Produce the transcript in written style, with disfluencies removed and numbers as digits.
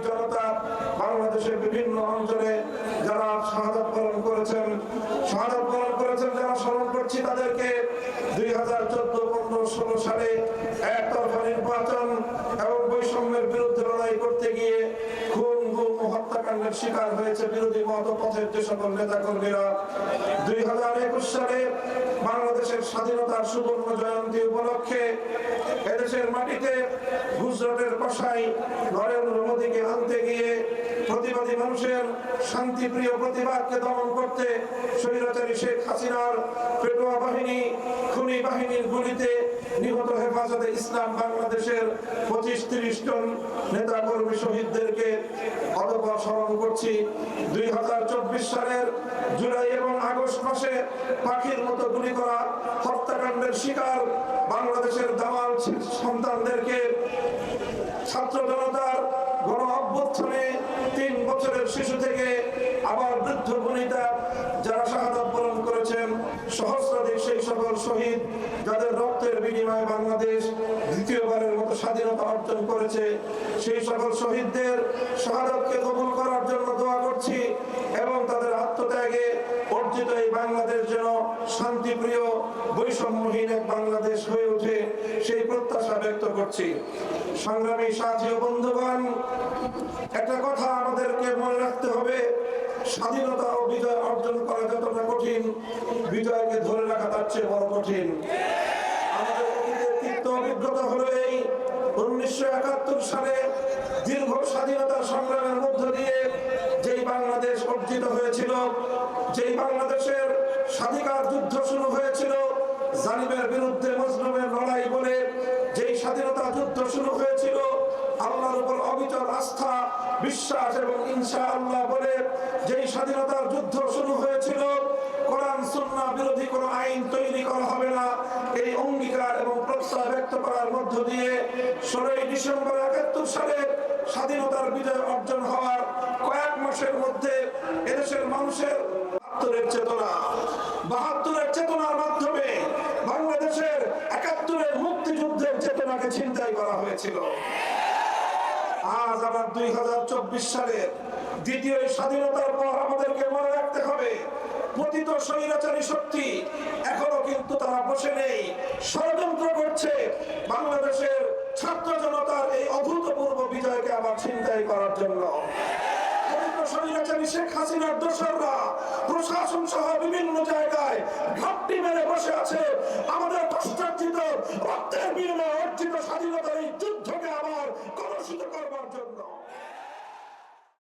জনতা বাংলাদেশের বিভিন্ন অঞ্চলে যারা শাহাদাত বরণ করেছেন যারা স্মরণ করছি তাদেরকে। 2014, 15, 16 সালে একতরফা নির্বাচন এবং বৈষম্যের বিরুদ্ধে লড়াই করতে গিয়ে খুন, গুম ও হত্যাকাণ্ডের শিকার হয়েছে বিরোধী মতপথের যে সকল নেতা কর্মীরা। 2021 সালে বাংলাদেশের স্বাধীনতার সুবর্ণ জয়ন্তী উপলক্ষে এদেশের মাটিতে গুজরাটের কসাই নরেন্দ্র মোদীকে আনতে গিয়ে প্রতিবাদী মানুষের শান্তিপ্রিয় প্রতিবাদকে দমন করতে স্বৈরাচারী শেখ হাসিনার পেটোয়া বাহিনী, খুনি বাহিনীর গুলিতে নিহত হেফাজতে ইসলাম বাংলাদেশের 25-30 জন নেতা কর্মী শহীদদেরকে অতঃপর স্মরণ করছি। 2024 সালের জুলাই এবং আগস্ট মাসে পাখির মতো গুলি করা হত্যাকাণ্ডের শিকার বাংলাদেশের দামাল সন্তানদেরকে ছাত্র জনতার গণ অভ্যুত্থানে 3 বছরের শিশু থেকে আবার বৃদ্ধ বনিতা যারা শাহাদাত বরণ করেছেন, সহস্রাধিক সেই সকল শহীদ যাদের রক্তের বিনিময়ে বাংলাদেশ দ্বিতীয়বারের মতো স্বাধীনতা অর্জন করেছে, সেই সকল শহীদদের শাহাদাতকে কবুল করার জন্য দোয়া করছি এবং তাদের আত্মত্যাগে অর্জিত এই বাংলাদেশ যেন শান্তিপ্রিয় বৈষম্যহীন এক বাংলাদেশ হয়ে ওঠে সেই প্রত্যাশা ব্যক্ত করছি। সংগ্রামী সাথী ও বন্ধুগণ, একটা কথা আমাদেরকে মনে রাখতে হবে, স্বাধীনতা ও বিজয় অর্জন করা যতটা কঠিন, বিজয়কে ধরে রাখা তার চেয়ে বড় কঠিন। আমাদের অতীতের তিক্ত অভিজ্ঞতা হলো এই 1971 সালে দীর্ঘ স্বাধীনতা সংগ্রামের মধ্য দিয়ে যেই বাংলাদেশ অর্জিত হয়েছিল, যেই বাংলাদেশের স্বাধিকার যুদ্ধ শুরু হয়েছিল, জালিমের বিরুদ্ধে মজলুমের লড়াই বলে যেই স্বাধীনতা যুদ্ধ শুরু হয়েছিল, আল্লাহর উপর অবিচল আস্থা, বিশ্বাস এবং ইনশাআল্লাহ বলে যেই স্বাধীনতার যুদ্ধ শুরু হয়েছিল, কোরআন সুন্নাহ বিরোধী কোনো আইন তৈরি করা হবে না, এই অঙ্গীকার এবং প্রত্যয় ব্যক্ত করার মধ্য দিয়ে 16 ডিসেম্বর 71 সালে স্বাধীনতার বিজয় অর্জন হওয়ার কয়েক মাসের মধ্যে এদেশের মানুষের 72-এর চেতনার মাধ্যমে বাংলাদেশের 71-এর মুক্তিযুদ্ধের চেতনাকে ছিনতাই করা হয়েছিল। আজ আবার 2024 সালের দ্বিতীয় স্বাধীনতার পর আমাদেরকে মনে রাখতে হবে, পতিত স্বৈরাচারী শক্তি এখনো কিন্তু তারা বসে নেই, ষড়যন্ত্র করছে বাংলাদেশের ছাত্র জনতার এই অভূতপূর্ব বিজয়কে আবার ছিনতাই করার জন্য। স্বৈরাচারী শেখ হাসিনার দোসররা প্রশাসন সহ বিভিন্ন জায়গায় ঘাপটি মেরে বসে আছে আমাদের কষ্টার্জিত রক্তের বিনিময়ে অর্জিত স্বাধীনতার এই যুদ্ধকে আবার কলুষিত করবার জন্য।